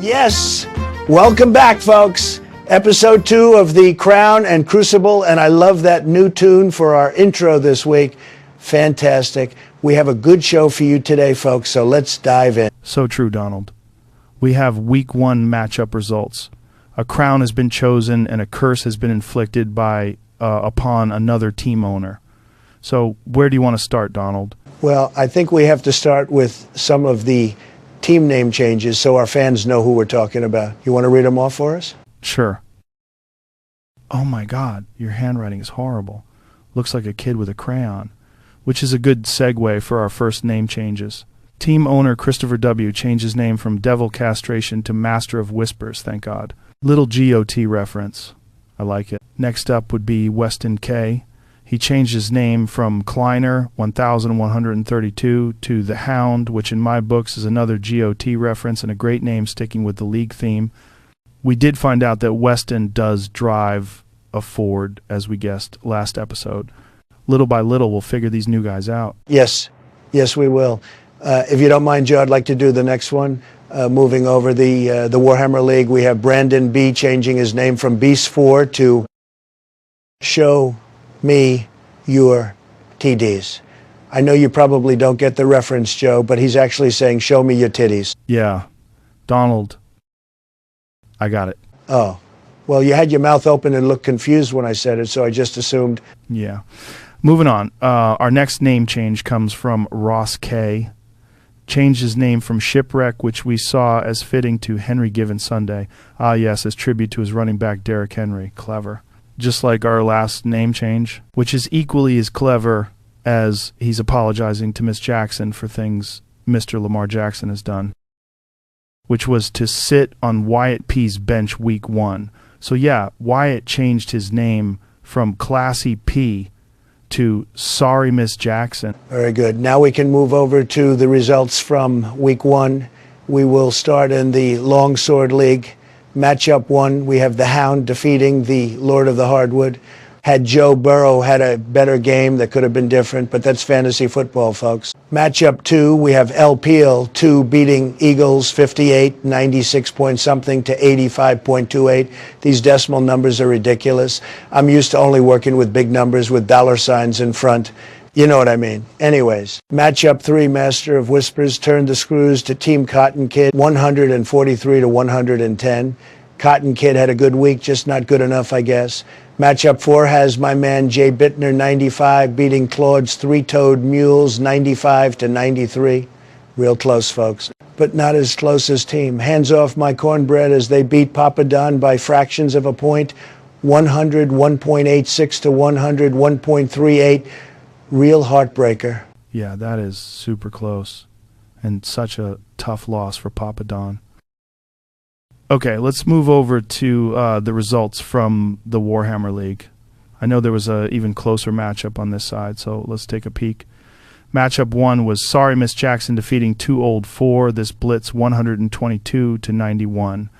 Yes, welcome back, folks. Episode 2 of the Crown and Crucible, and I love that new tune for our intro this week. Fantastic. We have a good show for you today, folks, so let's dive in. So true, Donald. We have Week 1 matchup results. A crown has been chosen and a curse has been inflicted upon another team owner. So where do you want to start, Donald? Well, I think we have to start with some of the team name changes so our fans know who we're talking about. You want to read them off for us? Sure. Oh my God, your handwriting is horrible. Looks like a kid with a crayon, which is a good segue for our first name changes. Team owner Christopher W. changed his name from Devil Castration to Master of Whispers, thank God. Little GOT reference. I like it. Next up would be Weston K. He changed his name from Kleiner 1132 to The Hound, which in my books is another GOT reference and a great name sticking with the league theme. We did find out that Weston does drive a Ford, as we guessed last episode. Little by little, we'll figure these new guys out. Yes, we will. If you don't mind, Joe, I'd like to do the next one. Moving over the Warhammer League, we have Brandon B. changing his name from Beast 4 to Show Me Your TDs. I know you probably don't get the reference, Joe, but he's actually saying, show me your titties. Yeah. Donald, I got it. Oh. Well, you had your mouth open and looked confused when I said it, so I just assumed. Yeah. Moving on. Our next name change comes from Ross K. Changed his name from Shipwreck, which we saw as fitting, to Henry Given Sunday. Ah, yes, as tribute to his running back, Derrick Henry. Clever. Just like our last name change, which is equally as clever as he's apologizing to Miss Jackson for things Mr. Lamar Jackson has done, which was to sit on Wyatt P's bench Week 1. So yeah, Wyatt changed his name from Classy P to Sorry Miss Jackson. Very good. Now we can move over to the results from Week 1. We will start in the Longsword League. Matchup 1, we have the Hound defeating the Lord of the Hardwood. Had Joe Burrow had a better game, that could have been different, but that's fantasy football, folks. Matchup 2, we have El Peel 2 beating Eagles 58, 96 point something to 85.28. These decimal numbers are ridiculous. I'm used to only working with big numbers with dollar signs in front. You know what I mean. Anyways, matchup 3, Master of Whispers turned the screws to Team Cotton Kid, 143 to 110. Cotton Kid had a good week, just not good enough, I guess. Matchup 4 has my man Jay Bittner, 95, beating Claude's Three-Toed Mules, 95 to 93. Real close, folks, but not as close as Team Hands Off My Cornbread as they beat Papa Don by fractions of a point, 100, 1.86 to 100, 1.38. Real heartbreaker. Yeah, that is super close and such a tough loss for Papa Don. Okay, let's move over to the results from the Warhammer League. I know there was a even closer matchup on this side, so let's take a peek. Matchup 1 was Sorry Miss Jackson defeating Too Old 4. This blitz 122 to 91.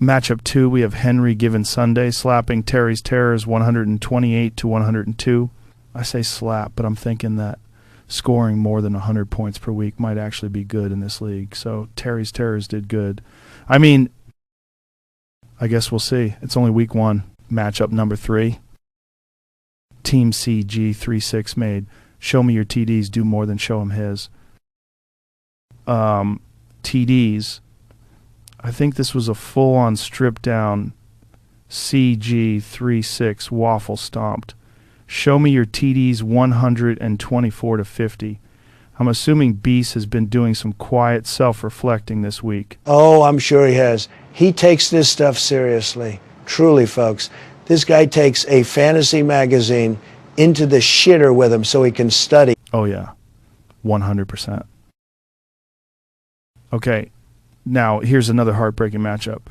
Matchup 2, we have Henry Given Sunday slapping Terry's Terrors 128 to 102. I say slap, but I'm thinking that scoring more than 100 points per week might actually be good in this league. So Terry's Terrors did good. I mean, I guess we'll see. It's only Week 1. Matchup number 3. Team CG36 made Show Me Your TDs do more than show him his. TDs. I think this was a full-on stripped-down CG36 waffle stomped. Show Me Your TDs 124 to 50. I'm assuming Beast has been doing some quiet self-reflecting this week. Oh, I'm sure he has. He takes this stuff seriously. Truly, folks. This guy takes a fantasy magazine into the shitter with him so he can study. Oh, yeah. 100%. Okay. Now, here's another heartbreaking matchup.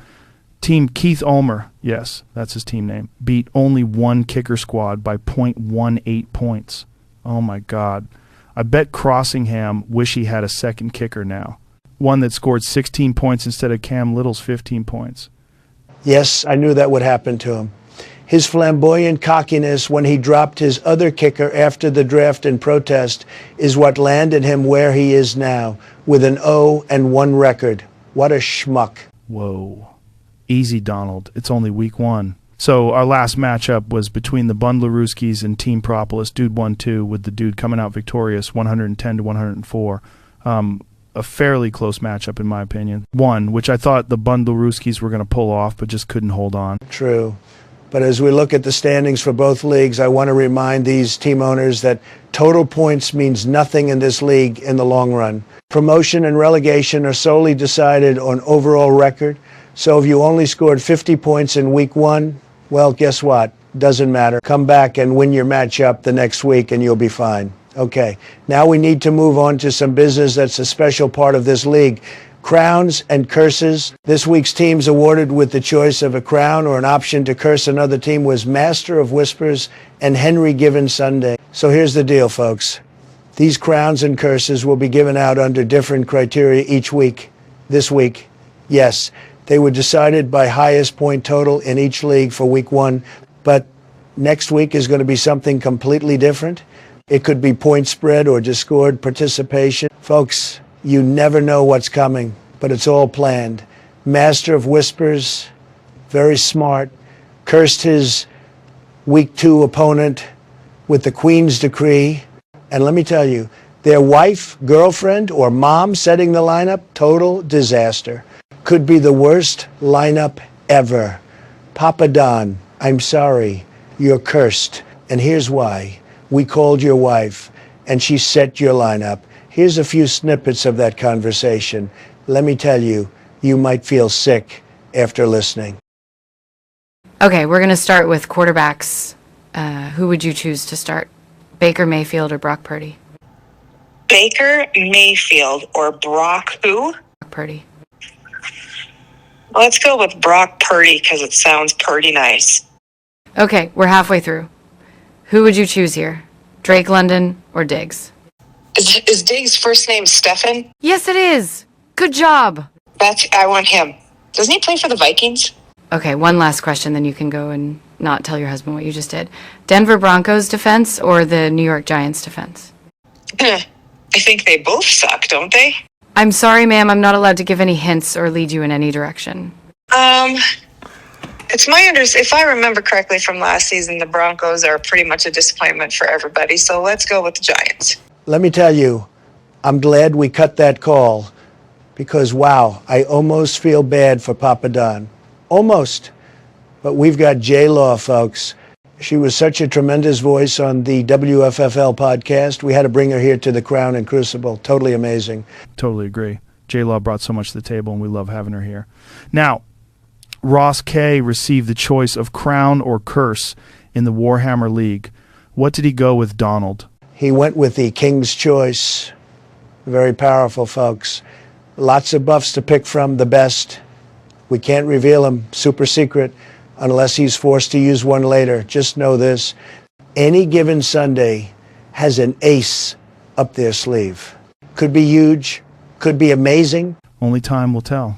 Team Keith Ulmer, yes, that's his team name, beat only one kicker squad by .18 points. Oh, my God. I bet Crossingham wish he had a second kicker now. One that scored 16 points instead of Cam Little's 15 points. Yes, I knew that would happen to him. His flamboyant cockiness when he dropped his other kicker after the draft in protest is what landed him where he is now, with an 0-1 record. What a schmuck. Whoa. Easy, Donald. It's only week 1. So our last matchup was between the Bundlerooskies and Team Propolis, Dude 1-2, with the Dude coming out victorious, 110 to 104. A fairly close matchup, in my opinion. One, which I thought the Bundlerooskies were going to pull off, but just couldn't hold on. True. But as we look at the standings for both leagues, I want to remind these team owners that total points means nothing in this league in the long run. Promotion and relegation are solely decided on overall record. So if you only scored 50 points in week 1, well, guess what? Doesn't matter. Come back and win your matchup the next week and you'll be fine. Okay, now we need to move on to some business that's a special part of this league. Crowns and curses. This week's teams awarded with the choice of a crown or an option to curse another team was Master of Whispers and Henry Given Sunday. So here's the deal, folks. These crowns and curses will be given out under different criteria each week. This week, yes, they were decided by highest point total in each league for week 1, but next week is going to be something completely different. It could be point spread or discord participation. Folks, you never know what's coming, but it's all planned. Master of Whispers, very smart, cursed his week 2 opponent with the Queen's Decree. And let me tell you, their wife, girlfriend, or mom setting the lineup, total disaster. Could be the worst lineup ever. Papa Don, I'm sorry, you're cursed. And here's why. We called your wife, and she set your lineup. Here's a few snippets of that conversation. Let me tell you, you might feel sick after listening. Okay, we're going to start with quarterbacks. Who would you choose to start? Baker Mayfield or Brock Purdy? Baker Mayfield or Brock who? Brock Purdy. Let's go with Brock Purdy because it sounds pretty nice. Okay, we're halfway through. Who would you choose here? Drake London or Diggs? Is Diggs' first name Stefan? Yes, it is. Good job. I want him. Doesn't he play for the Vikings? Okay, one last question, then you can go and not tell your husband what you just did. Denver Broncos defense or the New York Giants defense? I think they both suck, don't they? I'm sorry, ma'am. I'm not allowed to give any hints or lead you in any direction. It's my if I remember correctly from last season, the Broncos are pretty much a disappointment for everybody. So let's go with the Giants. Let me tell you, I'm glad we cut that call because, wow, I almost feel bad for Papa Don. Almost. But we've got J-Law, folks. She was such a tremendous voice on the WFFL podcast. We had to bring her here to the Crown and Crucible. Totally amazing. Totally agree. J-Law brought so much to the table, and we love having her here. Now, Ross K. received the choice of crown or curse in the Warhammer League. What did he go with, Donald? He went with the King's Choice. Very powerful, folks. Lots of buffs to pick from, the best. We can't reveal them, super secret, unless he's forced to use one later. Just know this. Any given Sunday has an ace up their sleeve. Could be huge, could be amazing. Only time will tell.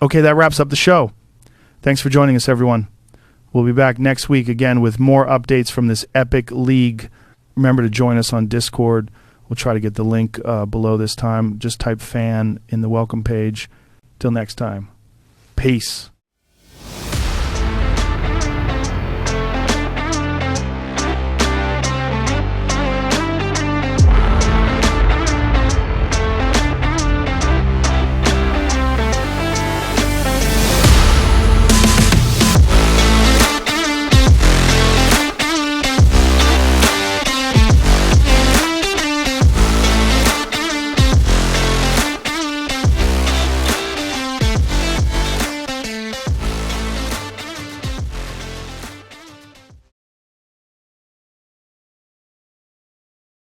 Okay, that wraps up the show. Thanks for joining us, everyone. We'll be back next week again with more updates from this epic league. Remember to join us on Discord. We'll try to get the link below this time. Just type fan in the welcome page. Till next time. Peace.